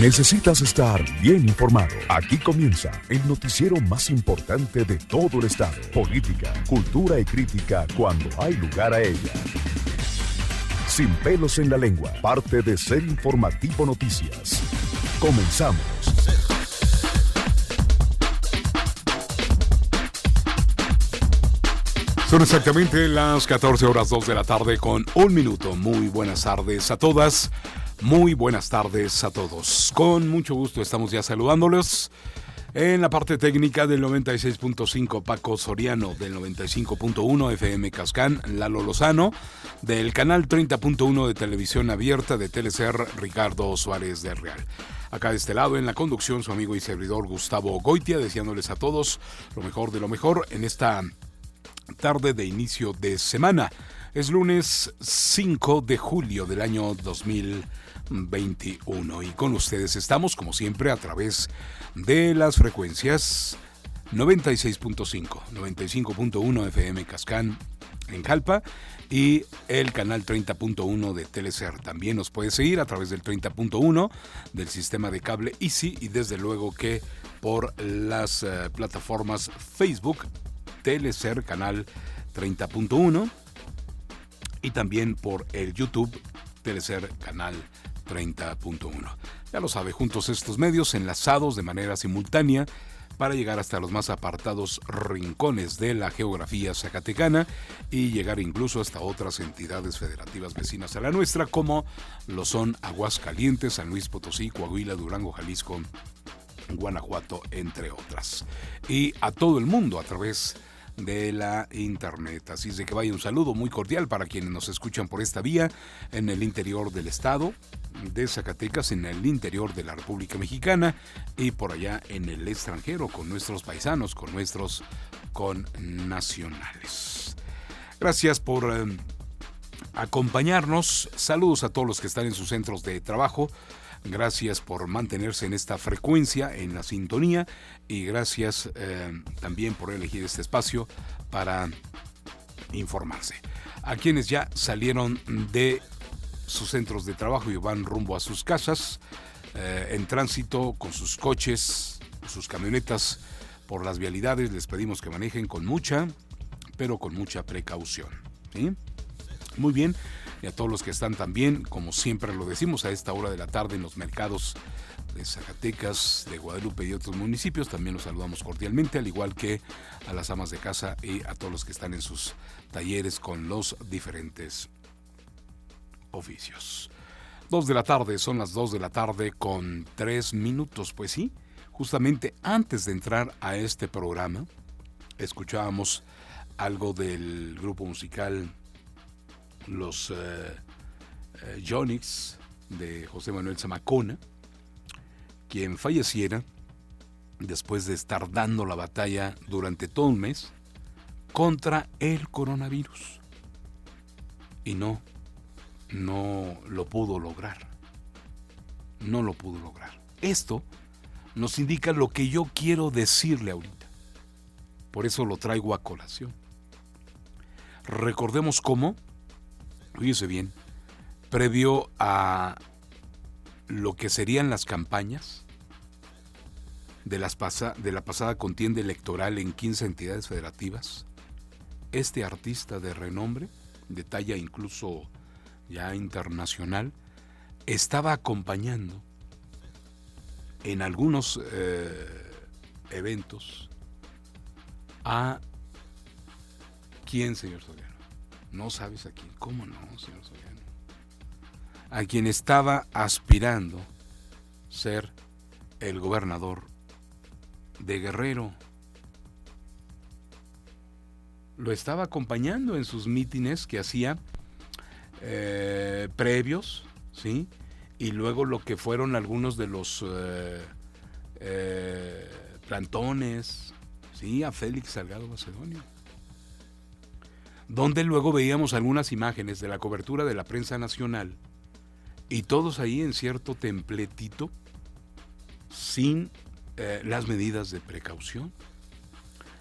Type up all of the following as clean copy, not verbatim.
Necesitas estar bien informado. Aquí comienza el noticiero más importante de todo el estado. Política, cultura y crítica cuando hay lugar a ella. Sin pelos en la lengua, parte de Ser Informativo Noticias. Comenzamos. Son exactamente las 14:02 de la tarde con un minuto. Muy buenas tardes a todas. Muy buenas tardes a todos. Con mucho gusto estamos ya saludándolos. En la parte técnica del 96.5, Paco Soriano, del 95.1 FM Cascán, Lalo Lozano, del canal 30.1 de Televisión Abierta de Telecer, Ricardo Suárez del Real. Acá de este lado, en la conducción, su amigo y servidor Gustavo Goitia, deseándoles a todos lo mejor de lo mejor en esta tarde de inicio de semana. Es lunes 5 de julio del año 2021 y con ustedes estamos como siempre a través de las frecuencias 96.5, 95.1 FM Cascán en Jalpa y el canal 30.1 de Telecer. También nos puede seguir a través del 30.1 del sistema de cable Easy y desde luego que por las plataformas Facebook, Telecer canal 30.1 y también por el YouTube Telecer canal 30.1. Ya lo sabe, juntos estos medios enlazados de manera simultánea para llegar hasta los más apartados rincones de la geografía zacatecana y llegar incluso hasta otras entidades federativas vecinas a la nuestra, como lo son Aguascalientes, San Luis Potosí, Coahuila, Durango, Jalisco, Guanajuato, entre otras. Y a todo el mundo a través de la internet. Así es de que vaya un saludo muy cordial para quienes nos escuchan por esta vía en el interior del estado de Zacatecas, en el interior de la República Mexicana y por allá en el extranjero con nuestros paisanos, con nuestros connacionales. Gracias por acompañarnos. Saludos a todos los que están en sus centros de trabajo. Gracias por mantenerse en esta frecuencia, en la sintonía, y gracias también por elegir este espacio para informarse. A quienes ya salieron de sus centros de trabajo y van rumbo a sus casas, en tránsito con sus coches, sus camionetas por las vialidades, les pedimos que manejen con mucha, pero con mucha precaución, ¿sí? Muy bien. Y a todos los que están también, como siempre lo decimos, a esta hora de la tarde en los mercados de Zacatecas, de Guadalupe y otros municipios, también los saludamos cordialmente, al igual que a las amas de casa y a todos los que están en sus talleres con los diferentes oficios. 2 de la tarde, son las 2 de la tarde con 3 minutos, pues sí, justamente antes de entrar a este programa, escuchábamos algo del grupo musical Los Yonix de José Manuel Zamacona, quien falleciera después de estar dando la batalla durante todo un mes contra el coronavirus y no lo pudo lograr. No lo pudo lograr. Esto nos indica lo que yo quiero decirle ahorita. Por eso lo traigo a colación. Recordemos cómo, fíjese bien, previo a lo que serían las campañas de la pasada contienda electoral en 15 entidades federativas, este artista de renombre, de talla incluso ya internacional, estaba acompañando en algunos eventos a... ¿Quién, señor Soriano? ¿No sabes a quién? ¿Cómo no, señor Soriano? A quien estaba aspirando ser el gobernador de Guerrero. Lo estaba acompañando en sus mítines que hacía previos, ¿sí? Y luego lo que fueron algunos de los plantones, ¿sí? A Félix Salgado Macedonio, donde luego veíamos algunas imágenes de la cobertura de la prensa nacional y todos ahí en cierto templetito sin las medidas de precaución,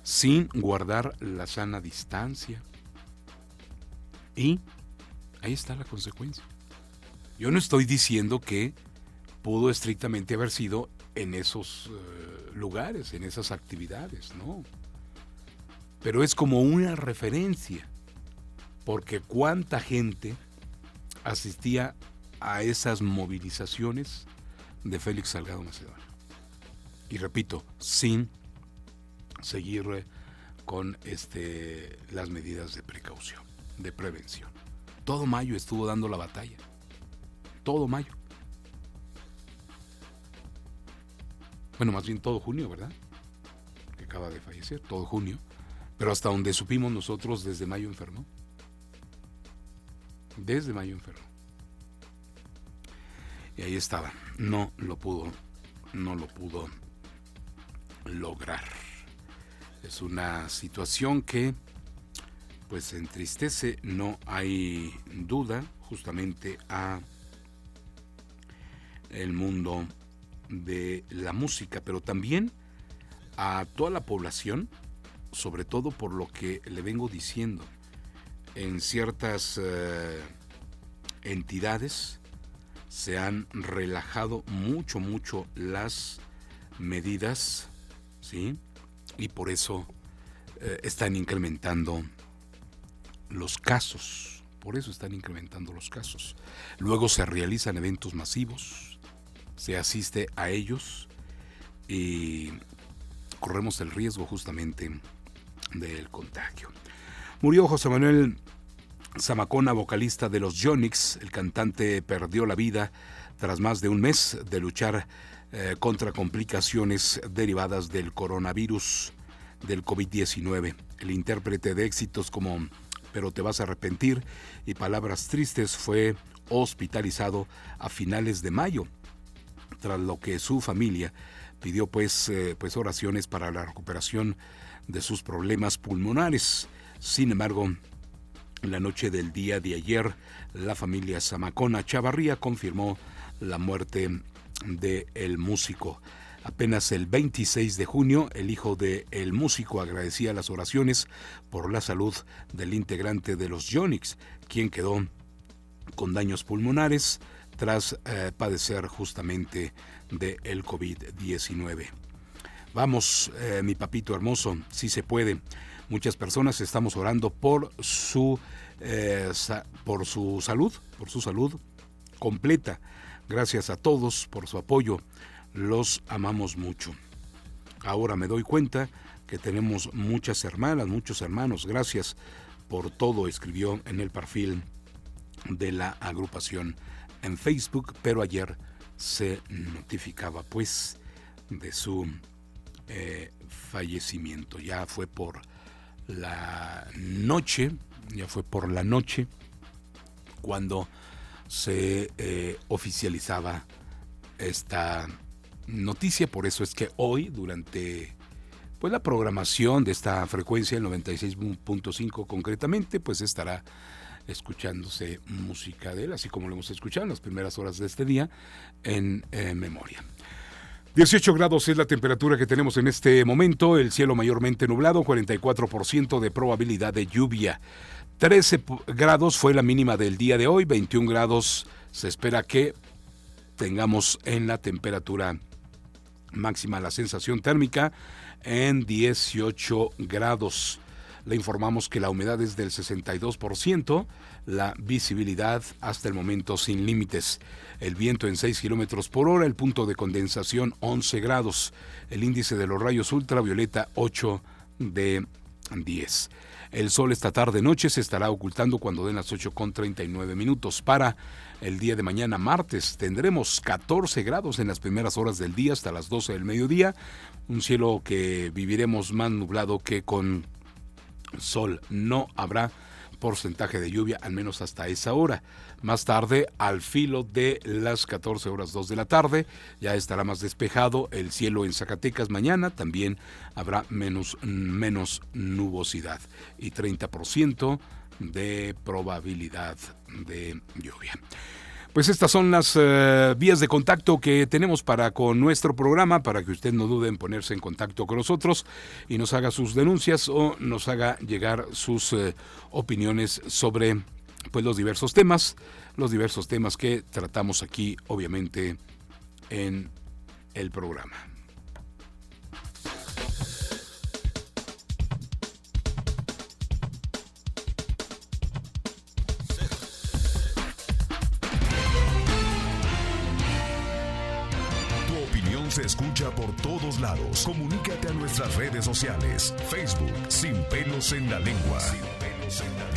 sin guardar la sana distancia. Y ahí está la consecuencia. Yo no estoy diciendo que pudo estrictamente haber sido en esos lugares, en esas actividades, ¿no? Pero es como una referencia, porque cuánta gente asistía a esas movilizaciones de Félix Salgado Macedonio. Y repito, sin seguir con las medidas de precaución, de prevención. Todo mayo estuvo dando la batalla. Todo mayo. Bueno, más bien todo junio, ¿verdad? Que acaba de fallecer, todo junio. Pero hasta donde supimos nosotros, desde mayo enfermó. Desde mayo enfermó. Y ahí estaba. No lo pudo lograr. Es una situación que pues entristece, no hay duda, justamente a el mundo de la música, pero también a toda la población, sobre todo por lo que le vengo diciendo. En ciertas entidades se han relajado mucho las medidas, ¿sí? Y por eso están incrementando los casos. Por eso están incrementando los casos. Luego se realizan eventos masivos, se asiste a ellos y corremos el riesgo justamente del contagio. Murió José Manuel Zamacona, vocalista de los Yonix. El cantante perdió la vida tras más de un mes de luchar contra complicaciones derivadas del coronavirus, del COVID-19. El intérprete de éxitos como Pero te vas a arrepentir y Palabras tristes fue hospitalizado a finales de mayo, tras lo que su familia pidió pues oraciones para la recuperación de sus problemas pulmonares. Sin embargo, la noche del día de ayer, la familia Zamacona Chavarría confirmó la muerte del músico. Apenas el 26 de junio, el hijo del músico agradecía las oraciones por la salud del integrante de los Yonix, quien quedó con daños pulmonares tras padecer justamente del COVID-19. Vamos, mi papito hermoso, sí se puede. Muchas personas estamos orando por su salud completa. Gracias a todos por su apoyo. Los amamos mucho. Ahora me doy cuenta que tenemos muchas hermanas, muchos hermanos. Gracias por todo, escribió en el perfil de la agrupación en Facebook, pero ayer se notificaba pues de su fallecimiento. Ya fue por la noche cuando se oficializaba esta noticia. Por eso es que hoy, durante pues la programación de esta frecuencia, el 96.5 concretamente, pues estará escuchándose música de él, así como lo hemos escuchado en las primeras horas de este día en memoria. 18 grados es la temperatura que tenemos en este momento, el cielo mayormente nublado, 44% de probabilidad de lluvia. 13 grados fue la mínima del día de hoy, 21 grados se espera que tengamos en la temperatura máxima. La sensación térmica en 18 grados. Le informamos que la humedad es del 62%, la visibilidad hasta el momento sin límites. El viento en 6 kilómetros por hora, el punto de condensación 11 grados. El índice de los rayos ultravioleta 8 de 10. El sol esta tarde-noche se estará ocultando cuando den las 8:39. Para el día de mañana, martes, tendremos 14 grados en las primeras horas del día hasta las 12 del mediodía. Un cielo que viviremos más nublado que con sol. No habrá porcentaje de lluvia, al menos hasta esa hora. Más tarde, al filo de las 14 horas 2 de la tarde, ya estará más despejado el cielo en Zacatecas. Mañana también habrá menos nubosidad y 30% de probabilidad de lluvia. Pues estas son las vías de contacto que tenemos para con nuestro programa, para que usted no dude en ponerse en contacto con nosotros y nos haga sus denuncias o nos haga llegar sus opiniones sobre pues los diversos temas que tratamos aquí, obviamente en el programa. Se escucha por todos lados. Comunícate a nuestras redes sociales. Facebook, Sin Pelos en la Lengua.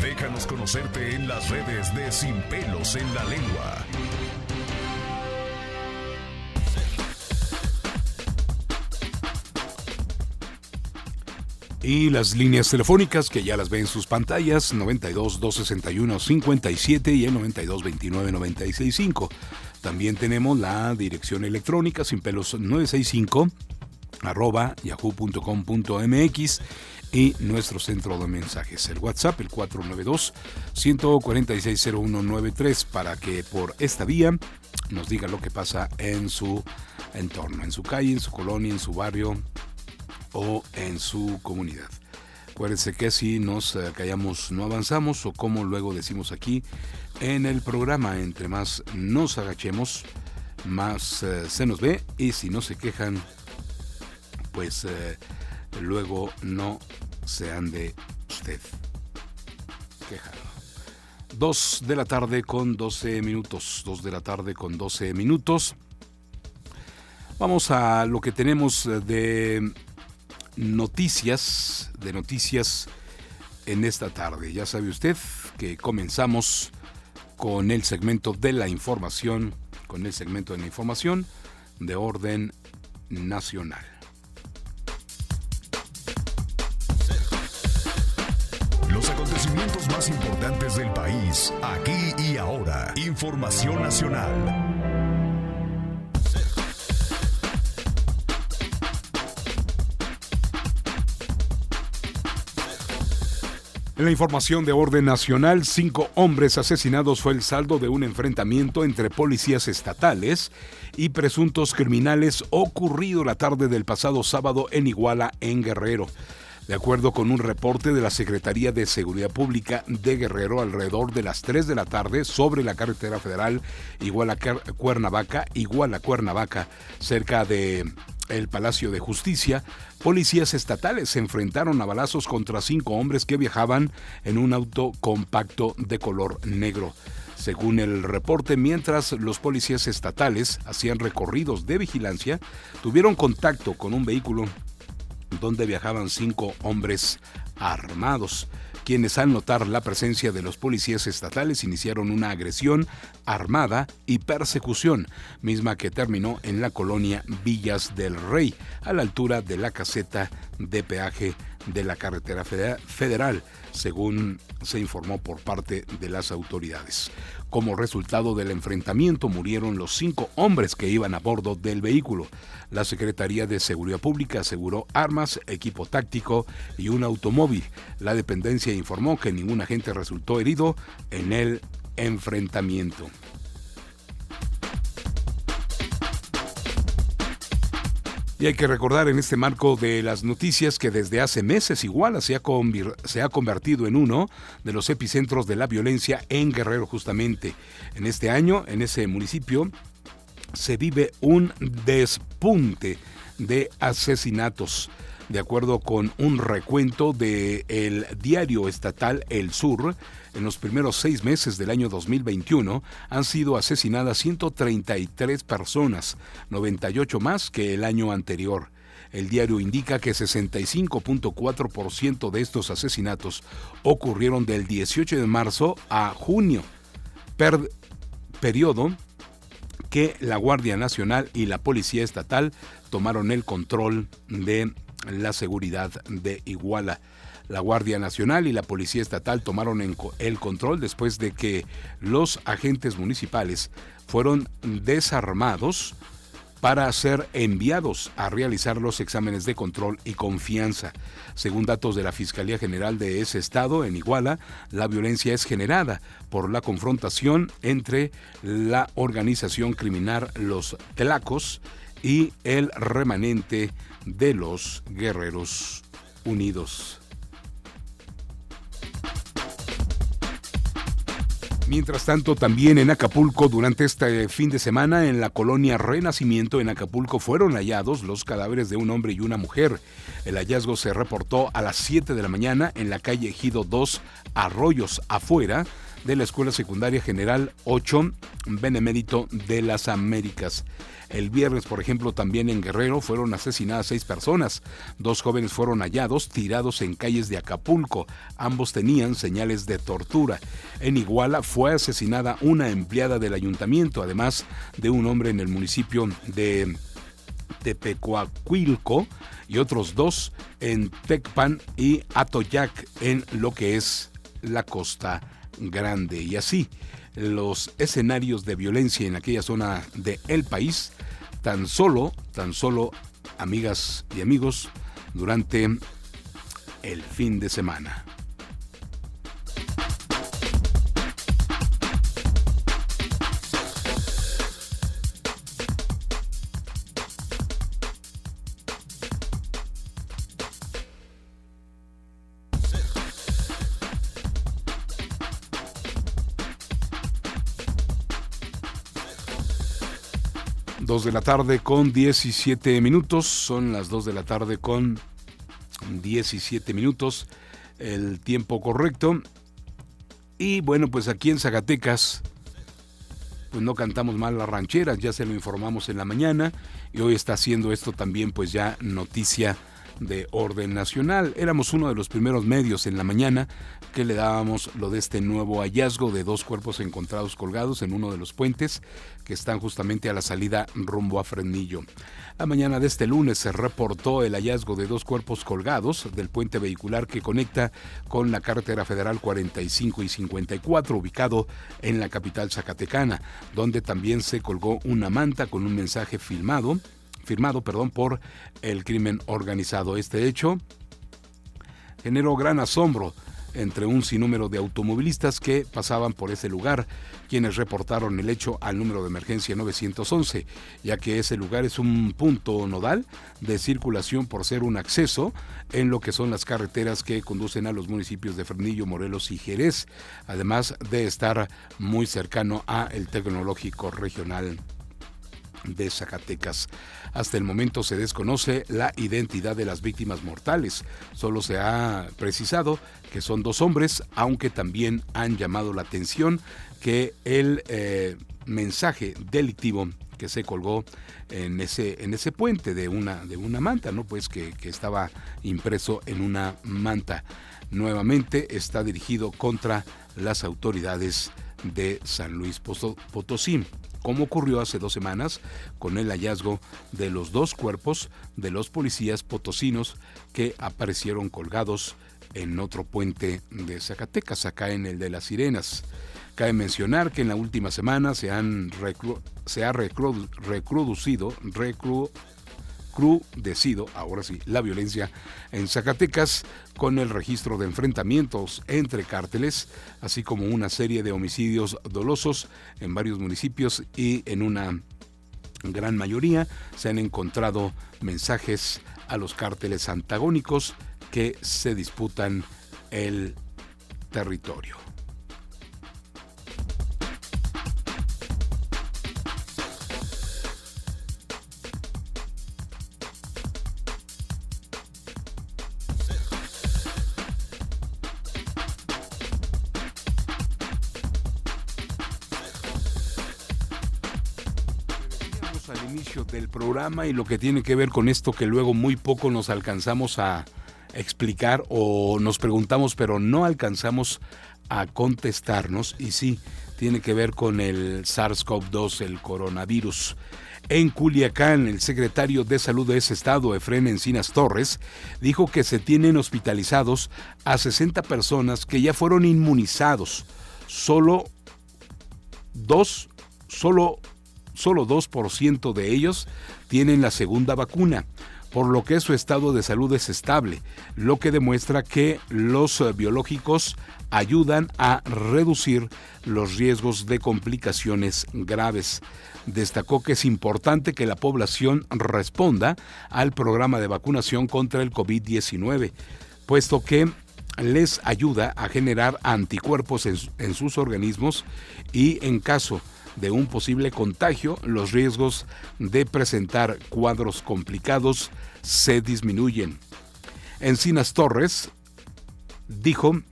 Déjanos conocerte en las redes de Sin Pelos en la Lengua. Y las líneas telefónicas que ya las ven en sus pantallas, 92 261 57 y el 92 29 965. También tenemos la dirección electrónica sinpelos965 @yahoo.com.mx y nuestro centro de mensajes, el WhatsApp, el 492-146-0193, para que por esta vía nos diga lo que pasa en su entorno, en su calle, en su colonia, en su barrio o en su comunidad. Acuérdense que si nos callamos no avanzamos, o como luego decimos aquí en el programa, entre más nos agachemos, más se nos ve, y si no se quejan, pues luego no se ande usted quejando. 2 de la tarde con 12 minutos. 2 de la tarde con 12 minutos. Vamos a lo que tenemos de noticias en esta tarde. Ya sabe usted que comenzamos con el segmento de la información, de orden nacional. Los acontecimientos más importantes del país, aquí y ahora. Información nacional. En la información de orden nacional, 5 hombres asesinados fue el saldo de un enfrentamiento entre policías estatales y presuntos criminales ocurrido la tarde del pasado sábado en Iguala, en Guerrero. De acuerdo con un reporte de la Secretaría de Seguridad Pública de Guerrero, alrededor de las 3 de la tarde, sobre la carretera federal Iguala-Cuernavaca, cerca de el Palacio de Justicia, policías estatales se enfrentaron a balazos contra 5 hombres que viajaban en un auto compacto de color negro. Según el reporte, mientras los policías estatales hacían recorridos de vigilancia, tuvieron contacto con un vehículo donde viajaban 5 hombres armados, quienes al notar la presencia de los policías estatales iniciaron una agresión armada y persecución, misma que terminó en la colonia Villas del Rey, a la altura de la caseta de peaje de la carretera federal, según se informó por parte de las autoridades. Como resultado del enfrentamiento murieron los 5 hombres que iban a bordo del vehículo. La Secretaría de Seguridad Pública aseguró armas, equipo táctico y un automóvil. La dependencia informó que ningún agente resultó herido en el enfrentamiento. Y hay que recordar en este marco de las noticias que desde hace meses Iguala se ha convertido en uno de los epicentros de la violencia en Guerrero, justamente. En este año, en ese municipio, se vive un despunte de asesinatos. De acuerdo con un recuento del diario estatal El Sur, en los primeros 6 meses del año 2021 han sido asesinadas 133 personas, 98 más que el año anterior. El diario indica que 65.4% de estos asesinatos ocurrieron del 18 de marzo a junio, periodo que la Guardia Nacional y la Policía Estatal tomaron el control de la seguridad de Iguala. La Guardia Nacional y la Policía Estatal tomaron el control después de que los agentes municipales fueron desarmados para ser enviados a realizar los exámenes de control y confianza. Según datos de la Fiscalía General de ese estado, en Iguala, la violencia es generada por la confrontación entre la organización criminal Los Tlacos y el remanente de los Guerreros Unidos. Mientras tanto, también en Acapulco, durante este fin de semana, en la colonia Renacimiento en Acapulco, fueron hallados los cadáveres de un hombre y una mujer. El hallazgo se reportó a las 7 de la mañana en la calle Ejido 2, Arroyos, afuera de la Escuela Secundaria General 8, Benemérito de las Américas. El viernes, por ejemplo, también en Guerrero fueron asesinadas 6 personas. 2 jóvenes fueron hallados tirados en calles de Acapulco. Ambos tenían señales de tortura. En Iguala fue asesinada una empleada del ayuntamiento, además de un hombre en el municipio de Tepecuacuilco y otros 2 en Tecpan y Atoyac en lo que es la Costa Grande. Y así los escenarios de violencia en aquella zona del país, tan solo, amigas y amigos, durante el fin de semana. Dos de la tarde con 17 minutos, son las 2 de la tarde con 17 minutos, el tiempo correcto. Y bueno, pues aquí en Zacatecas, pues no cantamos mal las rancheras, ya se lo informamos en la mañana, y hoy está haciendo esto también pues ya noticia de orden nacional. Éramos uno de los primeros medios en la mañana que le dábamos lo de este nuevo hallazgo de 2 cuerpos encontrados colgados en uno de los puentes que están justamente a la salida rumbo a Fresnillo. La mañana de este lunes se reportó el hallazgo de 2 cuerpos colgados del puente vehicular que conecta con la carretera federal 45 y 54, ubicado en la capital zacatecana, donde también se colgó una manta con un mensaje firmado por el crimen organizado. Este hecho generó gran asombro entre un sinnúmero de automovilistas que pasaban por ese lugar, quienes reportaron el hecho al número de emergencia 911, ya que ese lugar es un punto nodal de circulación por ser un acceso en lo que son las carreteras que conducen a los municipios de Fresnillo, Morelos y Jerez, además de estar muy cercano a el Tecnológico Regional de Zacatecas. Hasta el momento se desconoce la identidad de las víctimas mortales. Solo se ha precisado que son 2 hombres, aunque también han llamado la atención que el mensaje delictivo que se colgó en ese puente de una manta, ¿no? Pues que estaba impreso en una manta. Nuevamente está dirigido contra las autoridades de San Luis Potosí, como ocurrió hace 2 semanas con el hallazgo de los 2 cuerpos de los policías potosinos que aparecieron colgados en otro puente de Zacatecas, acá en el de las Sirenas. Cabe mencionar que en la última semana se ha recrudecido ahora sí, la violencia en Zacatecas, con el registro de enfrentamientos entre cárteles, así como una serie de homicidios dolosos en varios municipios, y en una gran mayoría se han encontrado mensajes a los cárteles antagónicos que se disputan el territorio. Al inicio del programa, y lo que tiene que ver con esto que luego muy poco nos alcanzamos a explicar, o nos preguntamos pero no alcanzamos a contestarnos, y sí, tiene que ver con el SARS-CoV-2, el coronavirus. En Culiacán, el secretario de Salud de ese estado, Efrén Encinas Torres, dijo que se tienen hospitalizados a 60 personas que ya fueron inmunizados. Solo 2% de ellos tienen la segunda vacuna, por lo que su estado de salud es estable, lo que demuestra que los biológicos ayudan a reducir los riesgos de complicaciones graves. Destacó que es importante que la población responda al programa de vacunación contra el COVID-19, puesto que les ayuda a generar anticuerpos en sus organismos y en caso de un posible contagio, los riesgos de presentar cuadros complicados se disminuyen. Encinas Torres dijo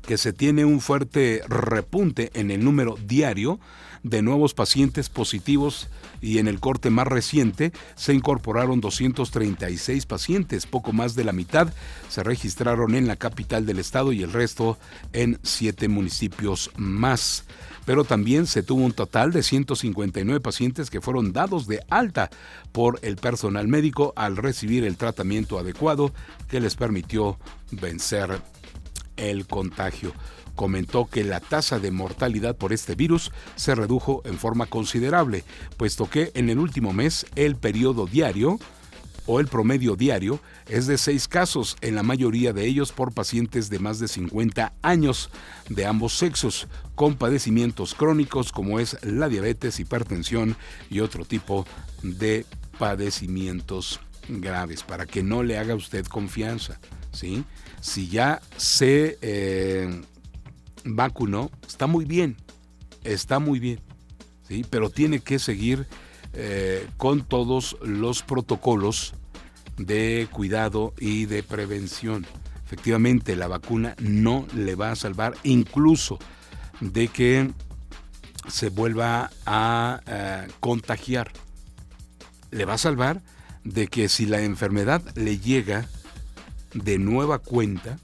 que se tiene un fuerte repunte en el número diario de nuevos pacientes positivos y en el corte más reciente se incorporaron 236 pacientes, poco más de la mitad se registraron en la capital del estado y el resto en 7 municipios más. Pero también se tuvo un total de 159 pacientes que fueron dados de alta por el personal médico al recibir el tratamiento adecuado que les permitió vencer el contagio. Comentó que la tasa de mortalidad por este virus se redujo en forma considerable, puesto que en el último mes el periodo diario o el promedio diario es de 6 casos, en la mayoría de ellos por pacientes de más de 50 años de ambos sexos, con padecimientos crónicos como es la diabetes, hipertensión y otro tipo de padecimientos graves, para que no le haga usted confianza, ¿sí? Si ya se vacunó, está muy bien, ¿sí? Pero tiene que seguir con todos los protocolos de cuidado y de prevención. Efectivamente, la vacuna no le va a salvar, incluso de que se vuelva a contagiar. Le va a salvar de que si la enfermedad le llega de nueva cuenta,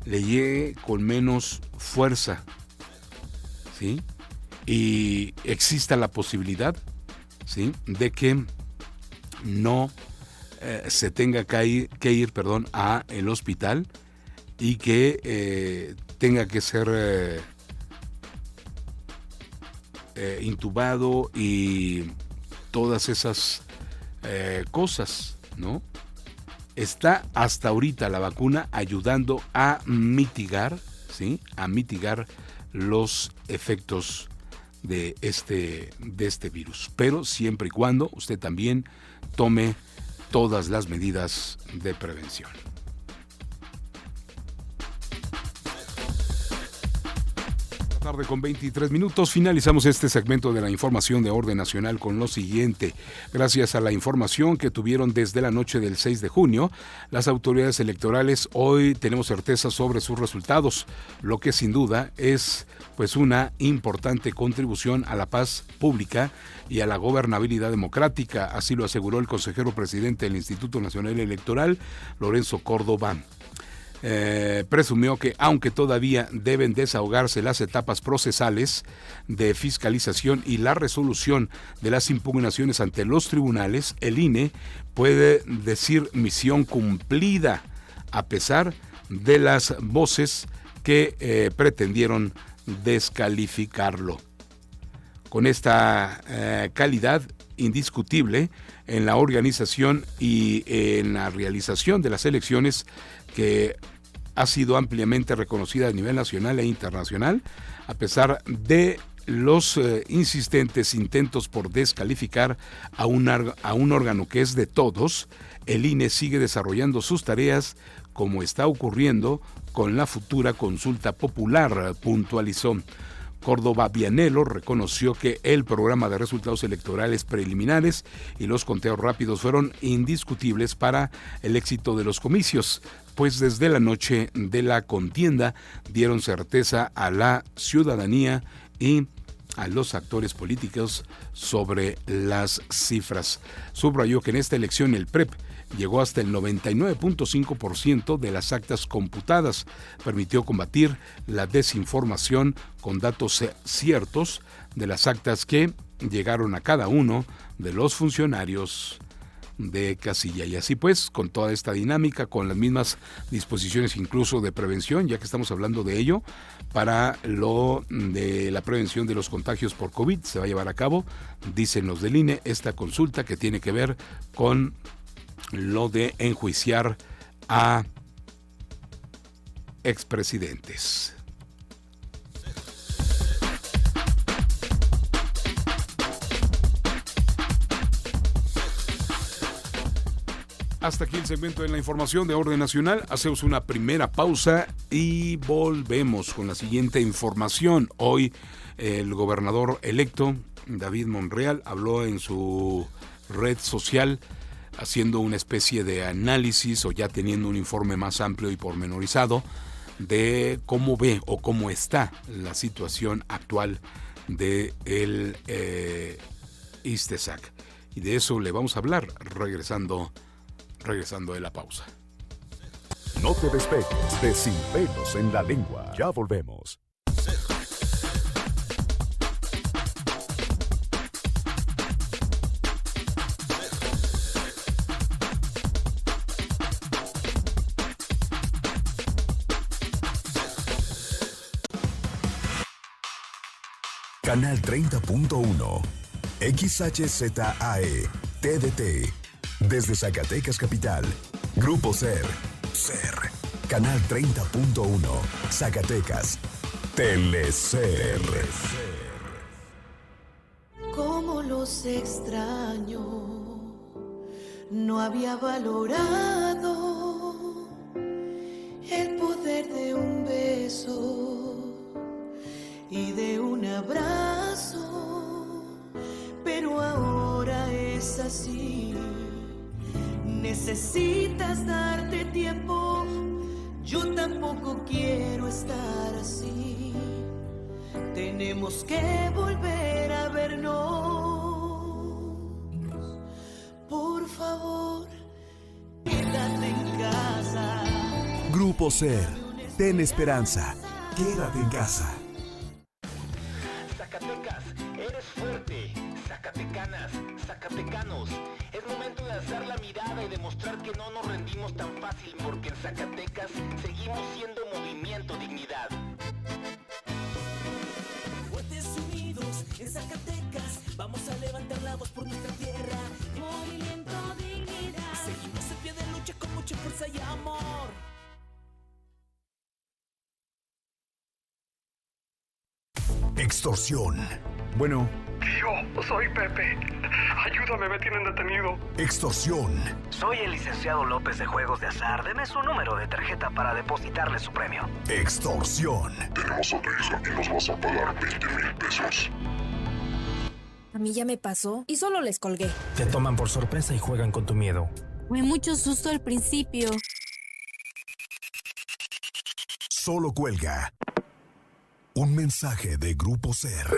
le llegue con menos fuerza, ¿sí? Y exista la posibilidad, ¿sí?, de que no se tenga que ir a el hospital y que tenga que ser intubado y todas esas cosas, ¿no? Está hasta ahorita la vacuna ayudando a mitigar, ¿sí?, a mitigar los efectos de este virus, pero siempre y cuando usted también tome todas las medidas de prevención. Tarde con 23 minutos, finalizamos este segmento de la información de orden nacional con lo siguiente. Gracias a la información que tuvieron desde la noche del 6 de junio, las autoridades electorales hoy tenemos certeza sobre sus resultados, lo que sin duda es pues una importante contribución a la paz pública y a la gobernabilidad democrática, así lo aseguró el consejero presidente del Instituto Nacional Electoral, Lorenzo Córdoba. Presumió que aunque todavía deben desahogarse las etapas procesales de fiscalización y la resolución de las impugnaciones ante los tribunales, el INE puede decir misión cumplida a pesar de las voces que pretendieron descalificarlo. Con esta calidad indiscutible en la organización y en la realización de las elecciones, que ha sido ampliamente reconocida a nivel nacional e internacional, a pesar de los insistentes intentos por descalificar a un órgano que es de todos, el INE sigue desarrollando sus tareas como está ocurriendo con la futura consulta popular, puntualizó. Córdoba Vianello reconoció que el programa de resultados electorales preliminares y los conteos rápidos fueron indiscutibles para el éxito de los comicios, pues desde la noche de la contienda dieron certeza a la ciudadanía y a los actores políticos sobre las cifras. Subrayó que en esta elección el PREP llegó hasta el 99.5% de las actas computadas. Permitió combatir la desinformación con datos ciertos de las actas que llegaron a cada uno de los funcionarios de casilla. Y así pues, con toda esta dinámica, con las mismas disposiciones incluso de prevención, ya que estamos hablando de ello, para lo de la prevención de los contagios por COVID, se va a llevar a cabo, dicen los del INE, esta consulta que tiene que ver con lo de enjuiciar a expresidentes. hasta aquí el segmento de la información de orden nacional. Hacemos una primera pausa y volvemos con la siguiente información. Hoy el gobernador electo, David Monreal, habló en su red social haciendo una especie de análisis o ya teniendo un informe más amplio y pormenorizado de cómo ve o cómo está la situación actual de el ISTESAC. Y de eso le vamos a hablar regresando de la pausa. No te despegues de Sin Pelos en la Lengua. Ya volvemos. Canal 30.1 XHZAE TDT desde Zacatecas Capital. Grupo SER Canal 30.1 Zacatecas. Telecer. Cómo los extraño, no había valorado el poder de un beso y de un abrazo, pero ahora es así. Necesitas darte tiempo, yo tampoco quiero estar así. Tenemos que volver a vernos. Por favor, quédate en casa. Grupo SER, ten esperanza, quédate en casa. Zacatecas, eres fuerte. Zacatecanas, zacatecanos. Es momento de alzar la mirada y demostrar que no nos rendimos tan fácil, porque en Zacatecas seguimos siendo movimiento dignidad. Fuertes unidos en Zacatecas, vamos a levantar la voz por nuestra tierra. Movimiento dignidad. Seguimos en pie de lucha con mucha fuerza y amor. Extorsión. Bueno. Tío, soy Pepe. Ayúdame, me tienen detenido. Extorsión. Soy el licenciado López de Juegos de Azar. Deme su número de tarjeta para depositarle su premio. Extorsión. Tenemos a tu hija y nos vas a pagar 20,000 pesos. A mí ya me pasó y solo les colgué. Te toman por sorpresa y juegan con tu miedo. Fue mucho susto al principio. Solo cuelga. Un mensaje de Grupo SER.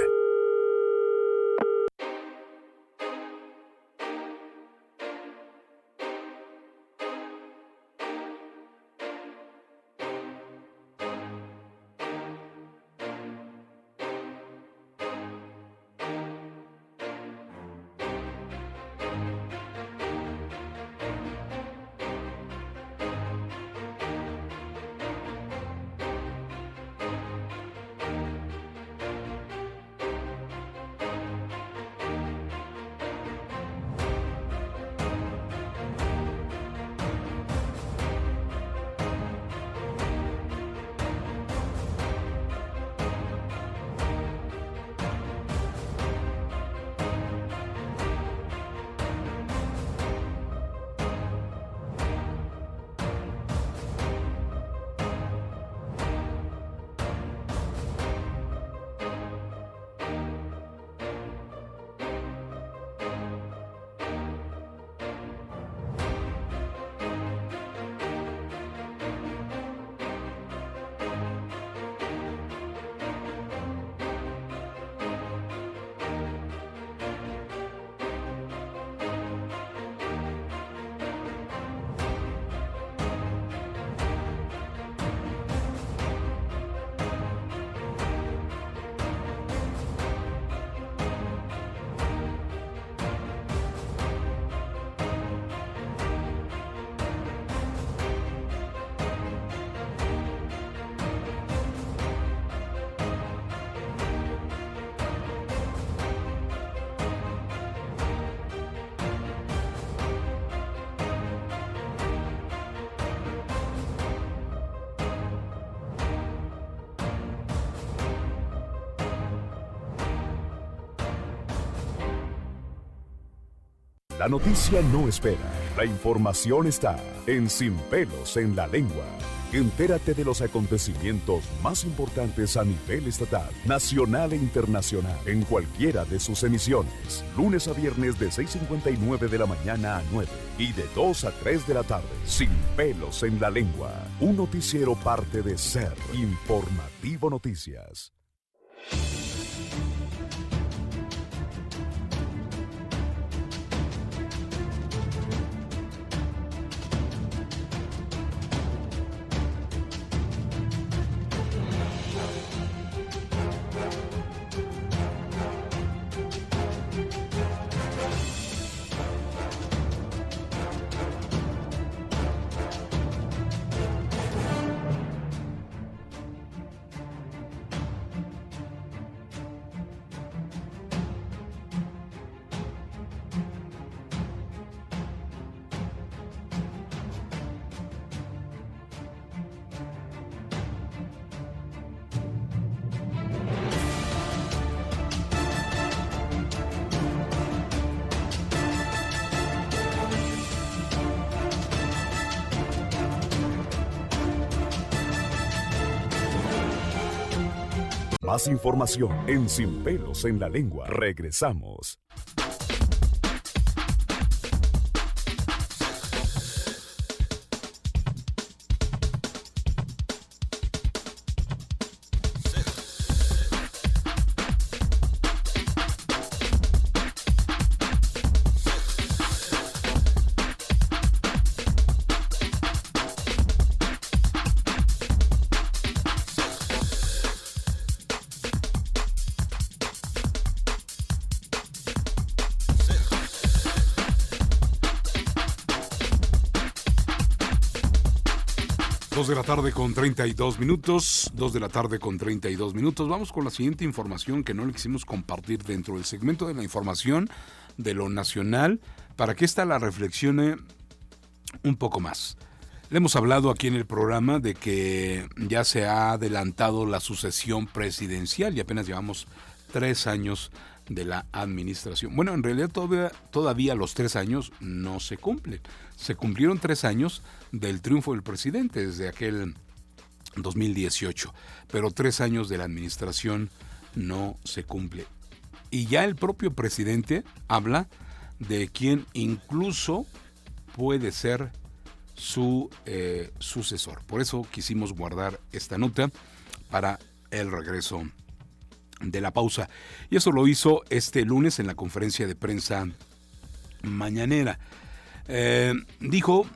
La noticia no espera. La información está en Sin Pelos en la Lengua. Entérate de los acontecimientos más importantes a nivel estatal, nacional e internacional en cualquiera de sus emisiones. Lunes a viernes de 6:59 de la mañana a 9 y de 2 a 3 de la tarde. Sin Pelos en la Lengua. Un noticiero parte de SER Informativo Noticias. Más información en Sin Pelos en la Lengua. Regresamos. De la tarde con 32 minutos, 2 de la tarde con 32 minutos. Vamos con la siguiente información que no le quisimos compartir dentro del segmento de la información de lo nacional, para que ésta la reflexione un poco más. Le hemos hablado aquí en el programa de que ya se ha adelantado la sucesión presidencial y apenas llevamos 3 años de la administración. Bueno, en realidad todavía los 3 años no se cumplen. Se cumplieron 3 años del triunfo del presidente desde aquel 2018, pero 3 años de la administración no se cumple. Y ya el propio presidente habla de quien incluso puede ser su sucesor. Por eso quisimos guardar esta nota para el regreso de la pausa. Y eso lo hizo este lunes en la conferencia de prensa mañanera. Dijo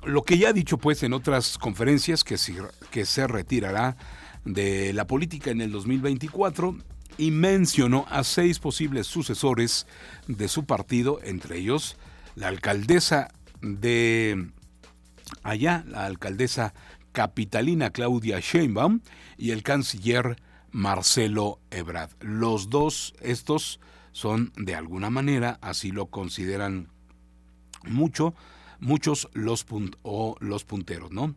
lo que ya ha dicho pues en otras conferencias, que se retirará de la política en el 2024, y mencionó a 6 posibles sucesores de su partido, entre ellos la alcaldesa de allá, la alcaldesa capitalina Claudia Sheinbaum y el canciller Marcelo Ebrard. Los dos, estos son de alguna manera, así lo consideran muchos los punteros, ¿no?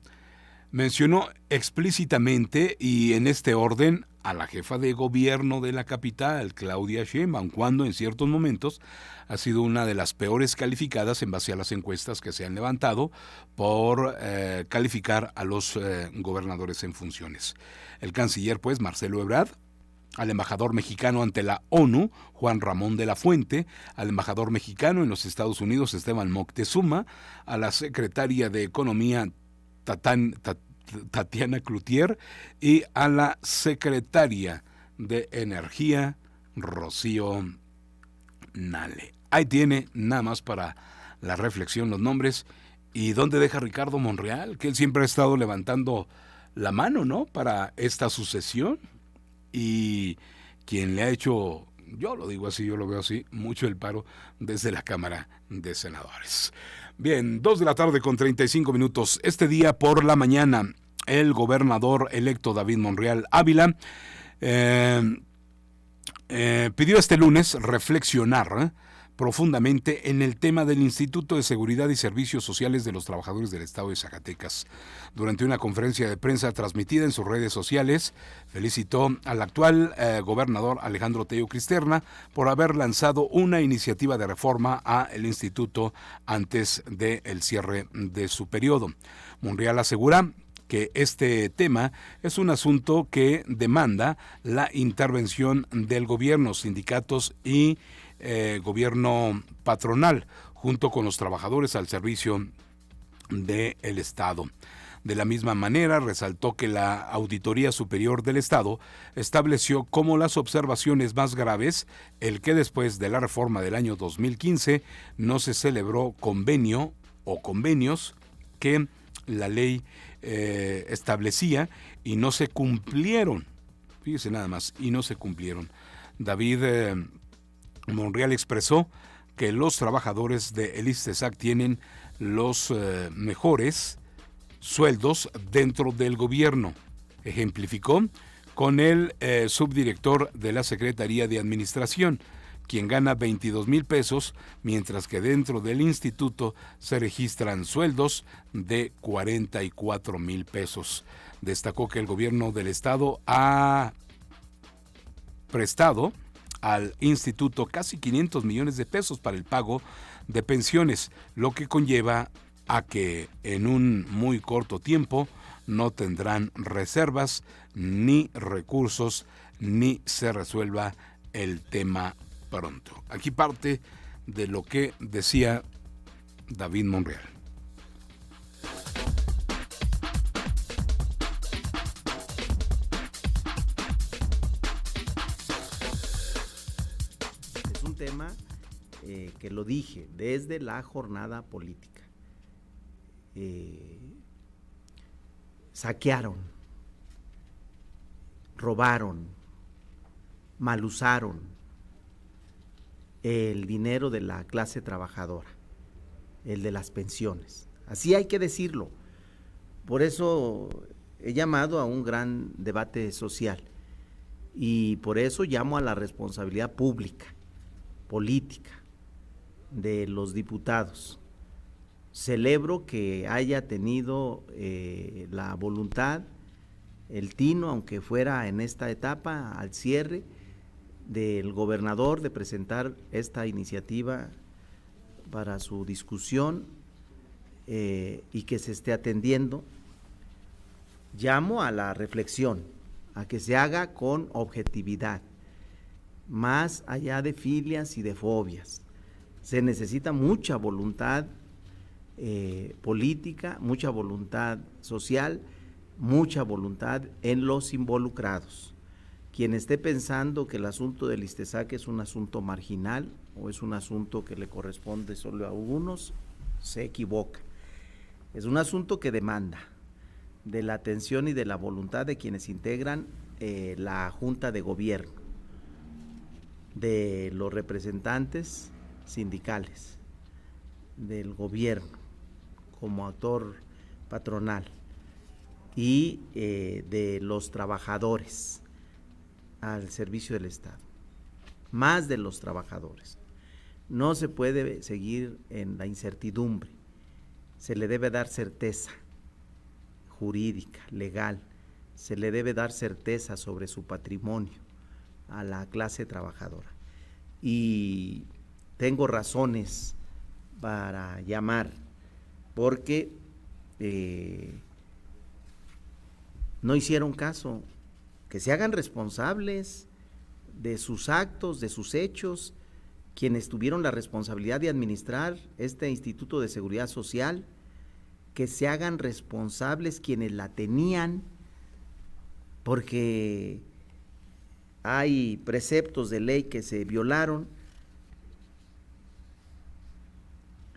Mencionó explícitamente y en este orden a la jefa de gobierno de la capital, Claudia Sheinbaum, cuando en ciertos momentos ha sido una de las peores calificadas en base a las encuestas que se han levantado por calificar a los gobernadores en funciones. El canciller, pues, Marcelo Ebrard, al embajador mexicano ante la ONU, Juan Ramón de la Fuente, al embajador mexicano en los Estados Unidos, Esteban Moctezuma, a la secretaria de Economía, Tatiana Cloutier, y a la secretaria de Energía, Rocío Nale. Ahí tiene, nada más para la reflexión, los nombres. ¿Y dónde deja Ricardo Monreal? Que él siempre ha estado levantando la mano, ¿no?, para esta sucesión. Y quien le ha hecho, yo lo digo así, yo lo veo así, mucho el paro desde la Cámara de Senadores. Bien, 2 de la tarde con 35 minutos. Este día por la mañana, el gobernador electo David Monreal Ávila pidió este lunes reflexionar profundamente en el tema del Instituto de Seguridad y Servicios Sociales de los Trabajadores del Estado de Zacatecas. Durante una conferencia de prensa transmitida en sus redes sociales, felicitó al actual gobernador Alejandro Tello Cristerna por haber lanzado una iniciativa de reforma al instituto antes del cierre de su periodo. Monreal asegura que este tema es un asunto que demanda la intervención del gobierno, sindicatos y gobierno patronal, junto con los trabajadores al servicio del Estado. De la misma manera, resaltó que la Auditoría Superior del Estado estableció como las observaciones más graves el que después de la reforma del año 2015 no se celebró convenio o convenios que la ley establecía y no se cumplieron. Fíjese nada más, y no se cumplieron. David Monreal expresó que los trabajadores de el ISTESAC tienen los mejores sueldos dentro del gobierno. Ejemplificó con el subdirector de la Secretaría de Administración, quien gana 22,000 pesos, mientras que dentro del instituto se registran sueldos de 44,000 pesos. Destacó que el gobierno del estado ha prestado al instituto casi 500 millones de pesos para el pago de pensiones, lo que conlleva a que en un muy corto tiempo no tendrán reservas ni recursos ni se resuelva el tema pronto. Aquí parte de lo que decía David Monreal. Es un tema que lo dije desde la jornada política. Saquearon, robaron, malusaron el dinero de la clase trabajadora, el de las pensiones. Así hay que decirlo. Por eso he llamado a un gran debate social y por eso llamo a la responsabilidad pública, política, de los diputados. Celebro que haya tenido la voluntad, el tino, aunque fuera en esta etapa, al cierre, del gobernador de presentar esta iniciativa para su discusión y que se esté atendiendo. Llamo a la reflexión, a que se haga con objetividad, más allá de filias y de fobias. Se necesita mucha voluntad política, mucha voluntad social, mucha voluntad en los involucrados. Quien esté pensando que el asunto del ISTESAC es un asunto marginal o es un asunto que le corresponde solo a algunos, se equivoca. Es un asunto que demanda de la atención y de la voluntad de quienes integran la Junta de Gobierno, de los representantes sindicales, del gobierno como actor patronal y de los trabajadores al servicio del Estado, más de los trabajadores. No se puede seguir en la incertidumbre, se le debe dar certeza jurídica, legal, se le debe dar certeza sobre su patrimonio a la clase trabajadora. Y tengo razones para llamar, porque no hicieron caso. Que se hagan responsables de sus actos, de sus hechos, quienes tuvieron la responsabilidad de administrar este Instituto de Seguridad Social, que se hagan responsables quienes la tenían, porque hay preceptos de ley que se violaron.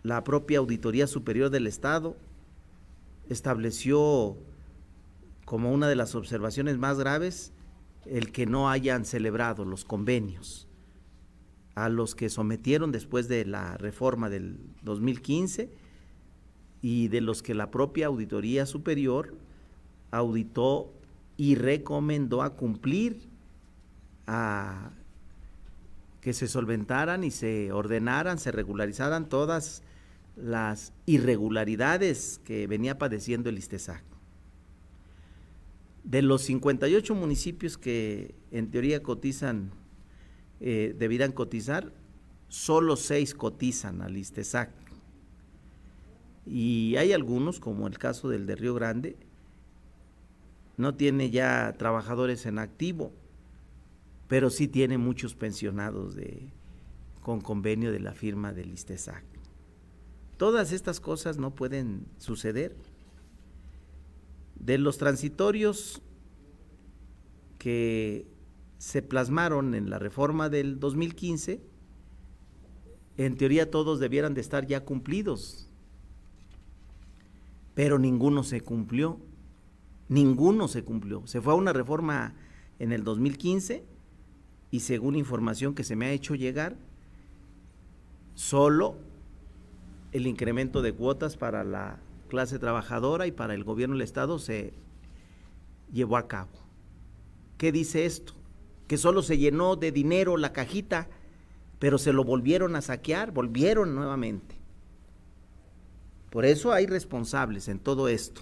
La propia Auditoría Superior del Estado estableció como una de las observaciones más graves el que no hayan celebrado los convenios a los que sometieron después de la reforma del 2015 y de los que la propia Auditoría Superior auditó y recomendó a cumplir, a que se solventaran y se ordenaran, se regularizaran todas las irregularidades que venía padeciendo el ISTESAC. De los 58 municipios que en teoría cotizan, debieran cotizar, solo 6 cotizan al ISTESAC. Y hay algunos, como el caso del de Río Grande, no tiene ya trabajadores en activo, pero sí tiene muchos pensionados con convenio de la firma del ISTESAC. Todas estas cosas no pueden suceder. De los transitorios que se plasmaron en la reforma del 2015, en teoría todos debieran de estar ya cumplidos, pero ninguno se cumplió. Se fue a una reforma en el 2015 y según información que se me ha hecho llegar, solo el incremento de cuotas para la clase trabajadora y para el gobierno del estado se llevó a cabo. ¿Qué dice esto? Que solo se llenó de dinero la cajita, pero se lo volvieron a saquear, volvieron nuevamente. Por eso hay responsables en todo esto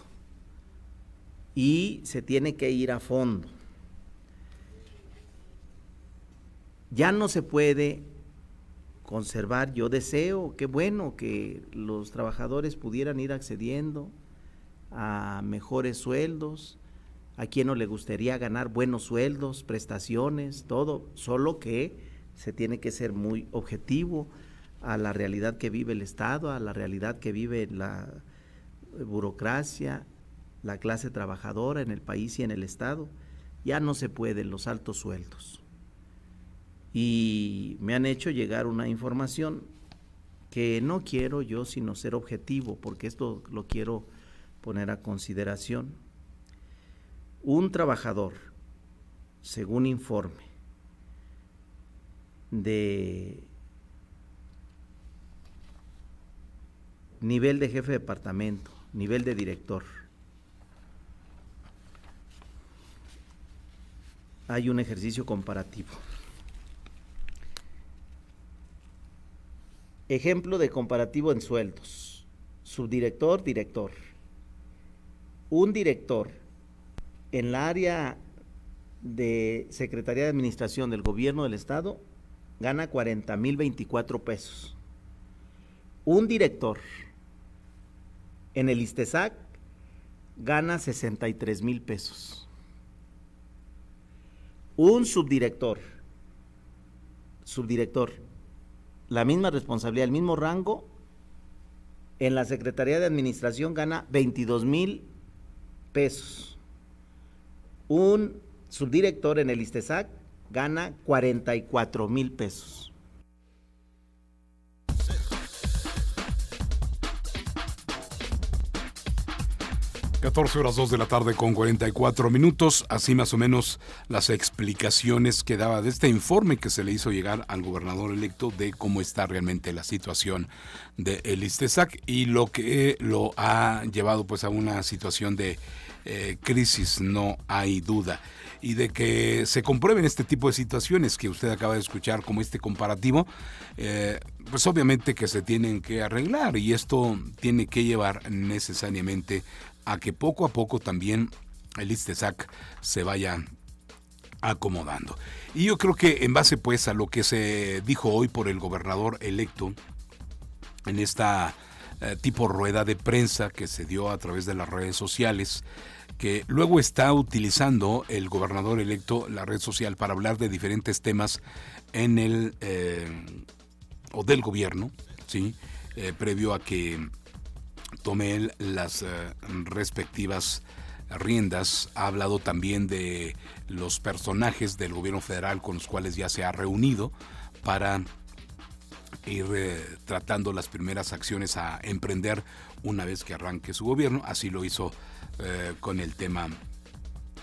y se tiene que ir a fondo. Ya no se puede conservar, yo deseo, qué bueno que los trabajadores pudieran ir accediendo a mejores sueldos, a quien no le gustaría ganar buenos sueldos, prestaciones, todo, solo que se tiene que ser muy objetivo a la realidad que vive el Estado, a la realidad que vive la burocracia, la clase trabajadora en el país y en el Estado. Ya no se pueden los altos sueldos. Y me han hecho llegar una información que no quiero yo sino ser objetivo, porque esto lo quiero poner a consideración. Un trabajador, según informe de nivel de jefe de departamento, nivel de director, hay un ejercicio comparativo. Ejemplo de comparativo en sueldos. Subdirector, director. Un director en la área de Secretaría de Administración del Gobierno del Estado gana 40,024 pesos. Un director en el ISTESAC gana 63,000 pesos. Un subdirector, la misma responsabilidad, el mismo rango, en la Secretaría de Administración gana 22,000 pesos. Un subdirector en el ISTESAC gana 44,000 pesos. 14:02 de la tarde con 44 minutos, así más o menos las explicaciones que daba de este informe que se le hizo llegar al gobernador electo de cómo está realmente la situación del ISTESAC y lo que lo ha llevado pues a una situación de crisis, no hay duda, y de que se comprueben este tipo de situaciones que usted acaba de escuchar como este comparativo, pues obviamente que se tienen que arreglar y esto tiene que llevar necesariamente a que poco a poco también el ISTESAC se vaya acomodando. Y yo creo que en base pues a lo que se dijo hoy por el gobernador electo en esta tipo rueda de prensa que se dio a través de las redes sociales, que luego está utilizando el gobernador electo la red social para hablar de diferentes temas en el o del gobierno, ¿sí? Previo a que tome él las respectivas riendas. Ha hablado también de los personajes del gobierno federal con los cuales ya se ha reunido para ir tratando las primeras acciones a emprender una vez que arranque su gobierno. Así lo hizo con el tema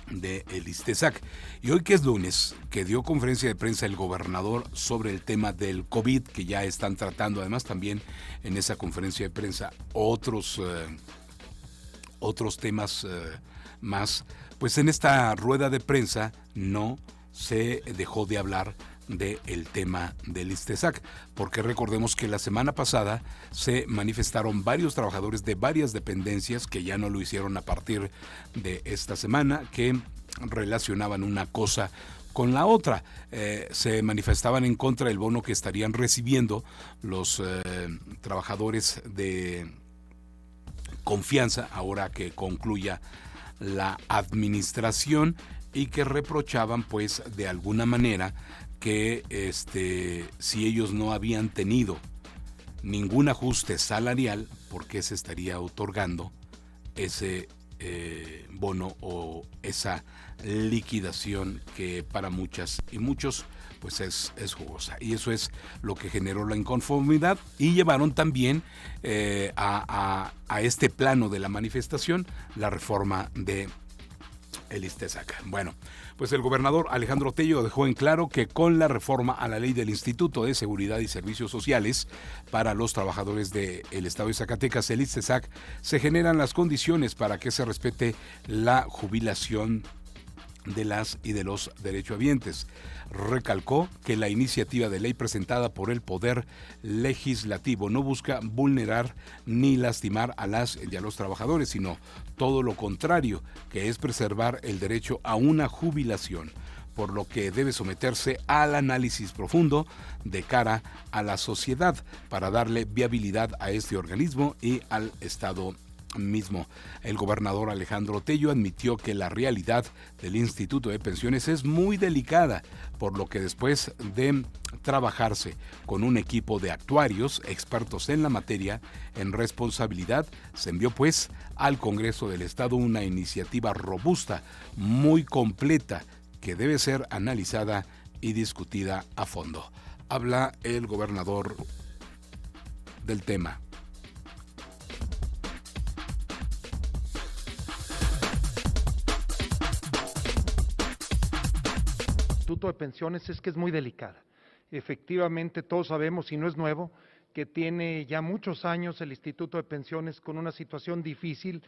del ISTESAC. Y hoy que es lunes, que dio conferencia de prensa el gobernador sobre el tema del COVID, que ya están tratando, además también en esa conferencia de prensa, otros temas más, pues en esta rueda de prensa no se dejó de hablar del tema del ISTESAC, porque recordemos que la semana pasada se manifestaron varios trabajadores de varias dependencias que ya no lo hicieron a partir de esta semana, que relacionaban una cosa con la otra. Se manifestaban en contra del bono que estarían recibiendo los trabajadores de confianza ahora que concluya la administración, y que reprochaban pues de alguna manera que si ellos no habían tenido ningún ajuste salarial, ¿por qué se estaría otorgando ese bono o esa liquidación que para muchas y muchos pues es jugosa? Y eso es lo que generó la inconformidad, y llevaron también a este plano de la manifestación la reforma de el ISTESAC. Bueno, pues el gobernador Alejandro Tello dejó en claro que con la reforma a la ley del Instituto de Seguridad y Servicios Sociales para los trabajadores del Estado de Zacatecas, el ISTESAC, se generan las condiciones para que se respete la jubilación de las y de los derechohabientes. Recalcó que la iniciativa de ley presentada por el Poder Legislativo no busca vulnerar ni lastimar a las y a los trabajadores, sino todo lo contrario, que es preservar el derecho a una jubilación, por lo que debe someterse al análisis profundo de cara a la sociedad para darle viabilidad a este organismo y al Estado mismo. El gobernador Alejandro Tello admitió que la realidad del Instituto de Pensiones es muy delicada, por lo que después de trabajarse con un equipo de actuarios expertos en la materia en responsabilidad, se envió pues al Congreso del Estado una iniciativa robusta, muy completa, que debe ser analizada y discutida a fondo. Habla el gobernador del tema. Instituto de Pensiones es que es muy delicada. Efectivamente, todos sabemos, y no es nuevo, que tiene ya muchos años el Instituto de Pensiones con una situación difícil,